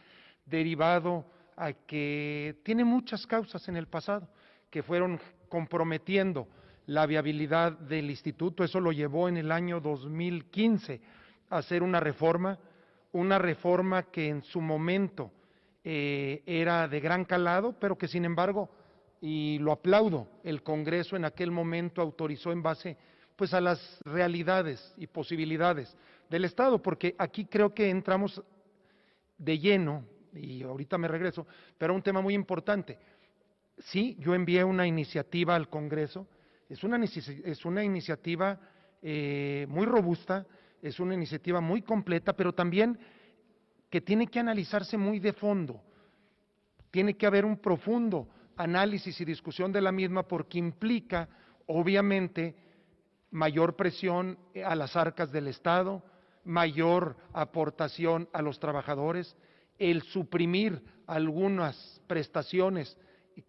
derivado a que tiene muchas causas en el pasado que fueron comprometiendo la viabilidad del instituto. Eso lo llevó en el año 2015 a hacer una reforma que en su momento era de gran calado, pero que sin embargo, y lo aplaudo, el Congreso en aquel momento autorizó en base pues a las realidades y posibilidades del Estado, porque aquí creo que entramos de lleno, y ahorita me regreso, pero un tema muy importante. Sí, yo envié una iniciativa al Congreso, es una iniciativa muy robusta, es una iniciativa muy completa, pero también que tiene que analizarse muy de fondo, tiene que haber un profundo análisis y discusión de la misma, porque implica, obviamente, mayor presión a las arcas del Estado, mayor aportación a los trabajadores, el suprimir algunas prestaciones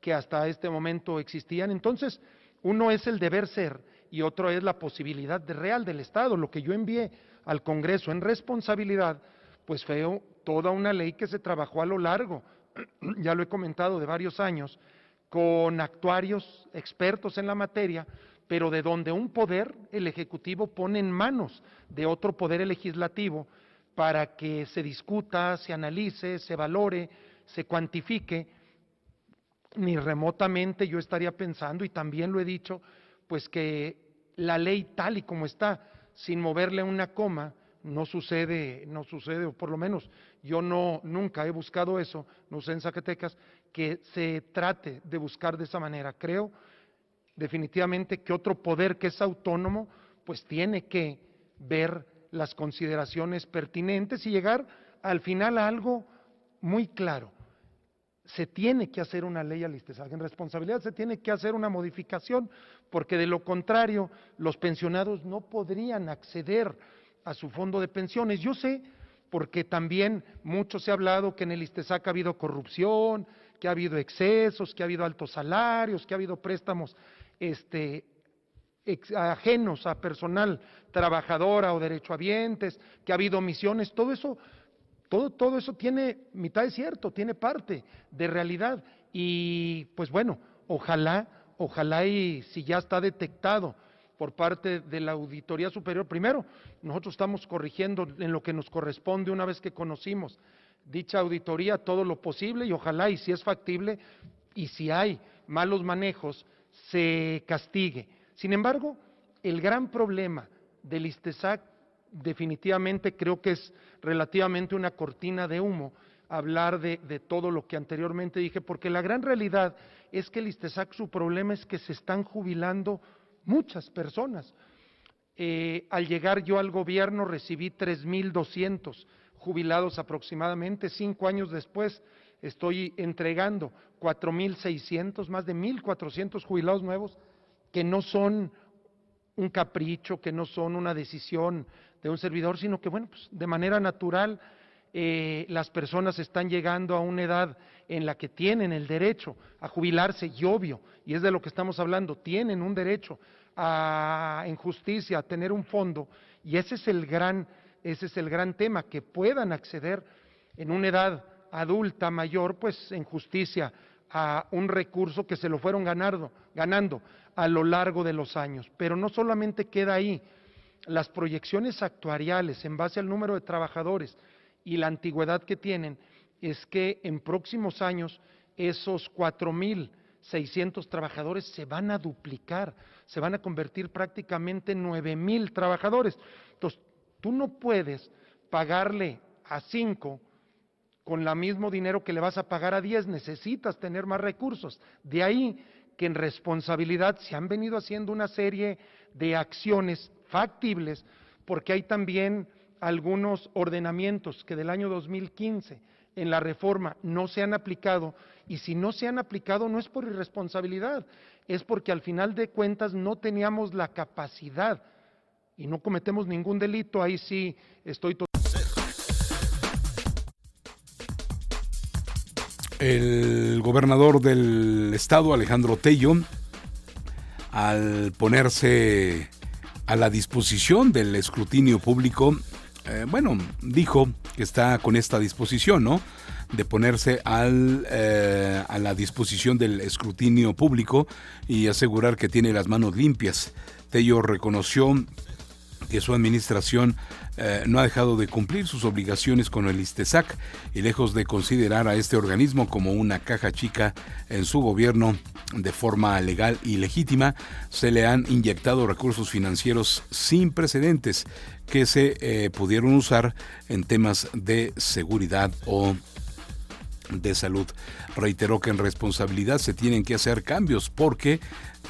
que hasta este momento existían. Entonces, uno es el deber ser y otro es la posibilidad real del Estado. Lo que yo envié al Congreso en responsabilidad, pues fue toda una ley que se trabajó a lo largo, ya lo he comentado, de varios años, con actuarios expertos en la materia, pero de donde un poder, el Ejecutivo, pone en manos de otro poder, el Legislativo, para que se discuta, se analice, se valore, se cuantifique. Ni remotamente yo estaría pensando, y también lo he dicho, pues que la ley tal y como está, sin moverle una coma, no sucede, o por lo menos yo nunca he buscado eso, no sé en Zacatecas, que se trate de buscar de esa manera. Creo definitivamente que otro poder que es autónomo, pues tiene que ver las consideraciones pertinentes y llegar al final a algo muy claro. Se tiene que hacer una ley al ISTESAC, en responsabilidad se tiene que hacer una modificación, porque de lo contrario los pensionados no podrían acceder a su fondo de pensiones. Yo sé, porque también mucho se ha hablado que en el ISTESAC ha habido corrupción, que ha habido excesos, que ha habido altos salarios, que ha habido préstamos ajenos a personal trabajadora o derechohabientes, que ha habido omisiones. Todo eso tiene mitad de cierto, tiene parte de realidad, y pues bueno, ojalá ojalá y si ya está detectado por parte de la Auditoría Superior, primero, nosotros estamos corrigiendo en lo que nos corresponde una vez que conocimos dicha auditoría todo lo posible y ojalá y si es factible y si hay malos manejos se castigue. Sin embargo, el gran problema del ISTESAC definitivamente creo que es relativamente una cortina de humo hablar de todo lo que anteriormente dije, porque la gran realidad es que el ISTESAC su problema es que se están jubilando muchas personas. Al llegar yo al gobierno recibí 3,200 jubilados aproximadamente, 5 años después estoy entregando 4,600, más de 1,400 jubilados nuevos que no son un capricho, que no son una decisión de un servidor, sino que bueno, pues de manera natural las personas están llegando a una edad en la que tienen el derecho a jubilarse y obvio, y es de lo que estamos hablando, tienen un derecho en justicia a tener un fondo y ese es el gran tema, que puedan acceder en una edad adulta mayor, pues en justicia a un recurso que se lo fueron ganando a lo largo de los años. Pero no solamente queda ahí, las proyecciones actuariales en base al número de trabajadores y la antigüedad que tienen, es que en próximos años esos 4,600 trabajadores se van a duplicar, se van a convertir prácticamente en 9,000 trabajadores. Entonces, tú no puedes pagarle a 5 con el mismo dinero que le vas a pagar a 10, necesitas tener más recursos. De ahí que en responsabilidad se han venido haciendo una serie de acciones factibles, porque hay también algunos ordenamientos que del año 2015 en la reforma no se han aplicado, y si no se han aplicado no es por irresponsabilidad, es porque al final de cuentas no teníamos la capacidad y no cometemos ningún delito, ahí sí estoy totalmente. El gobernador del estado, Alejandro Tello, al ponerse a la disposición del escrutinio público, dijo que está con esta disposición, ¿no?, de ponerse a la disposición del escrutinio público y asegurar que tiene las manos limpias. Tello reconoció que su administración no ha dejado de cumplir sus obligaciones con el ISTESAC y lejos de considerar a este organismo como una caja chica en su gobierno de forma legal y legítima, se le han inyectado recursos financieros sin precedentes que se pudieron usar en temas de seguridad o de salud. Reiteró que en responsabilidad se tienen que hacer cambios porque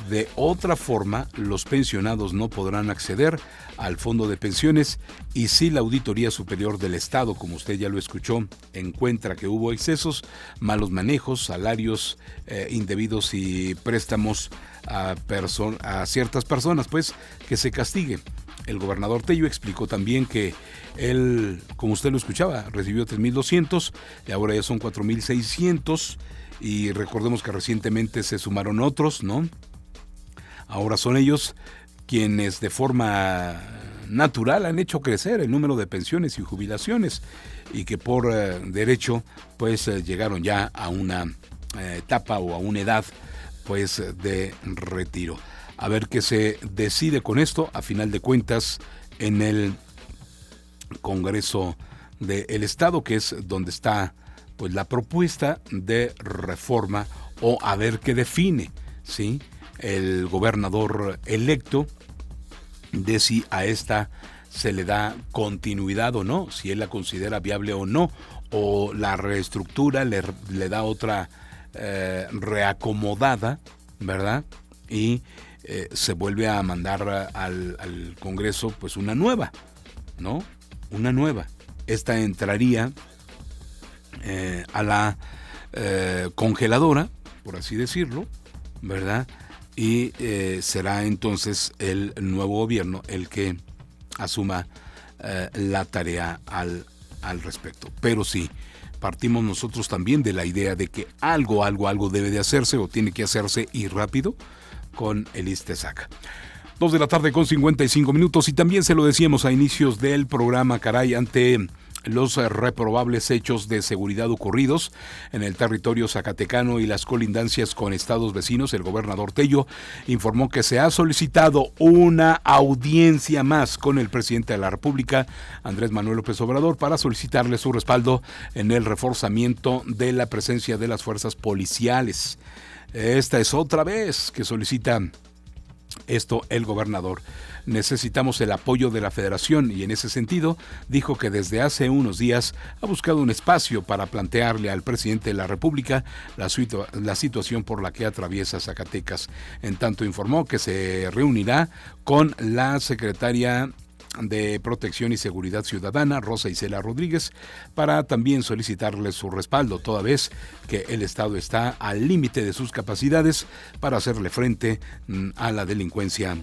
de otra forma los pensionados no podrán acceder al fondo de pensiones y si la Auditoría Superior del Estado, como usted ya lo escuchó, encuentra que hubo excesos, malos manejos, salarios indebidos y préstamos a ciertas personas, pues que se castigue. El gobernador Tello explicó también que él, como usted lo escuchaba, recibió 3,200 y ahora ya son 4,600 y recordemos que recientemente se sumaron otros, ¿no? Ahora son ellos quienes de forma natural han hecho crecer el número de pensiones y jubilaciones y que por derecho pues llegaron ya a una etapa o a una edad pues de retiro. A ver qué se decide con esto, a final de cuentas, en el Congreso del Estado, que es donde está pues la propuesta de reforma, o a ver qué define, ¿sí?, el gobernador electo, de si a esta se le da continuidad o no, si él la considera viable o no, o la reestructura, le da otra reacomodada, ¿verdad? Y se vuelve a mandar al Congreso pues una nueva, ¿no? Una nueva. Esta entraría a la congeladora, por así decirlo, ¿verdad? Y será entonces el nuevo gobierno el que asuma la tarea al respecto. Pero sí, partimos nosotros también de la idea de que algo debe de hacerse o tiene que hacerse y rápido con el ISTESAC. 2:55 p.m. y también se lo decíamos a inicios del programa, caray, ante los reprobables hechos de seguridad ocurridos en el territorio zacatecano y las colindancias con estados vecinos, el gobernador Tello informó que se ha solicitado una audiencia más con el presidente de la República, Andrés Manuel López Obrador, para solicitarle su respaldo en el reforzamiento de la presencia de las fuerzas policiales. Esta es otra vez que solicita esto el gobernador. Necesitamos el apoyo de la Federación y en ese sentido dijo que desde hace unos días ha buscado un espacio para plantearle al presidente de la República la situación por la que atraviesa Zacatecas. En tanto informó que se reunirá con la secretaria de Protección y Seguridad Ciudadana, Rosa Isela Rodríguez, para también solicitarle su respaldo, toda vez que el Estado está al límite de sus capacidades para hacerle frente a la delincuencia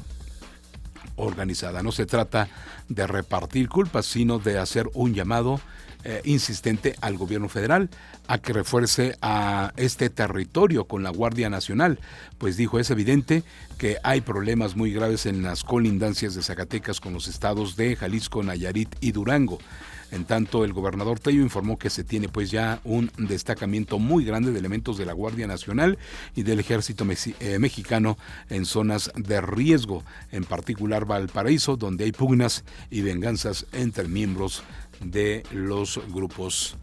organizada. No se trata de repartir culpas, sino de hacer un llamado insistente al gobierno federal a que refuerce a este territorio con la Guardia Nacional, pues dijo, es evidente que hay problemas muy graves en las colindancias de Zacatecas con los estados de Jalisco, Nayarit y Durango. En tanto, el gobernador Tello informó que se tiene pues ya un destacamiento muy grande de elementos de la Guardia Nacional y del Ejército mexicano en zonas de riesgo, en particular Valparaíso, donde hay pugnas y venganzas entre miembros de los grupos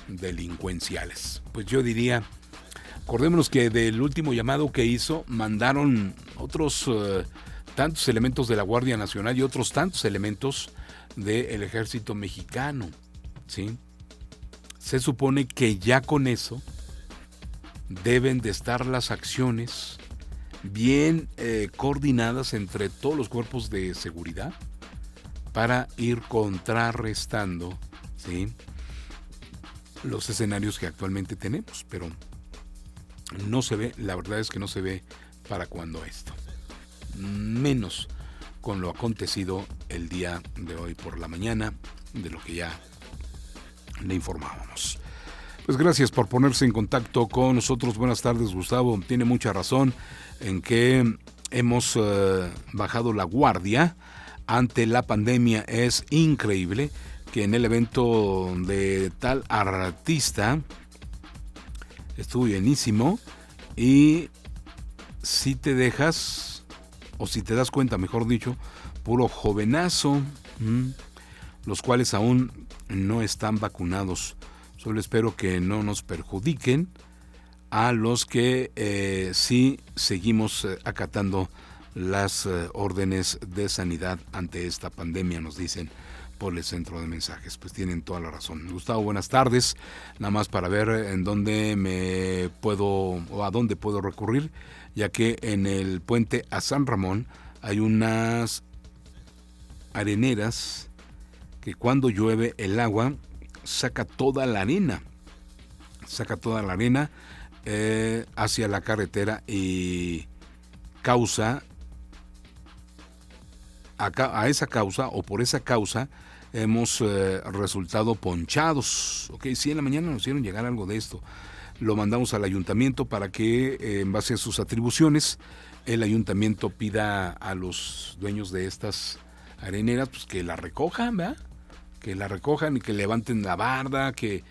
delincuenciales. Pues yo diría, acordémonos que del último llamado que hizo, mandaron otros tantos elementos de la Guardia Nacional y otros tantos elementos del Ejército mexicano, ¿sí? Se supone que ya con eso deben de estar las acciones bien coordinadas entre todos los cuerpos de seguridad para ir contrarrestando, ¿sí?, los escenarios que actualmente tenemos, pero no se ve, la verdad es que no se ve para cuándo esto, menos con lo acontecido el día de hoy por la mañana, de lo que ya le informábamos. Pues gracias por ponerse en contacto con nosotros. Buenas tardes, Gustavo. Tiene mucha razón en que hemos bajado la guardia ante la pandemia. Es increíble que en el evento de tal artista estuvo bienísimo, y si te dejas, o si te das cuenta, mejor dicho, puro jovenazo, los cuales aún no están vacunados. Solo espero que no nos perjudiquen a los que sí seguimos acatando las órdenes de sanidad ante esta pandemia, nos dicen por el centro de mensajes. Pues tienen toda la razón. Gustavo, buenas tardes. Nada más para ver en dónde me puedo, o a dónde puedo recurrir, ya que en el puente a San Ramón hay unas areneras que cuando llueve el agua saca toda la arena hacia la carretera y causa a esa causa, o por esa causa hemos resultado ponchados. Ok, sí, en la mañana nos hicieron llegar algo de esto. Lo mandamos al ayuntamiento para que, en base a sus atribuciones, el ayuntamiento pida a los dueños de estas areneras pues que la recojan, ¿verdad? Que la recojan y que levanten la barda, que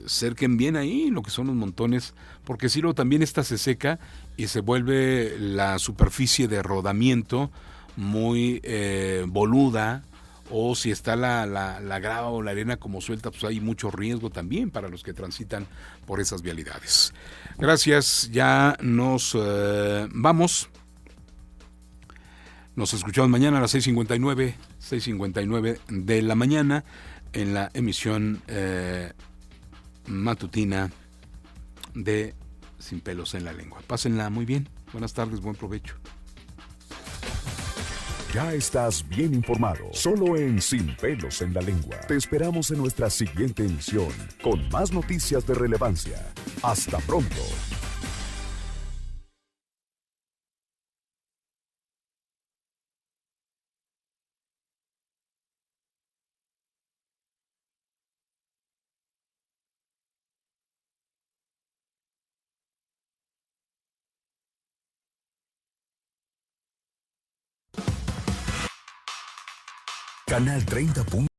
cerquen bien ahí lo que son los montones, porque si luego también esta se seca y se vuelve la superficie de rodamiento muy boluda, o si está la grava o la arena como suelta, pues hay mucho riesgo también para los que transitan por esas vialidades. Gracias, ya nos vamos. Nos escuchamos mañana a las 6:59 de la mañana en la emisión matutina de Sin Pelos en la Lengua. Pásenla muy bien. Buenas tardes, buen provecho. Ya estás bien informado, solo en Sin Pelos en la Lengua. Te esperamos en nuestra siguiente emisión con más noticias de relevancia. Hasta pronto. Canal 30.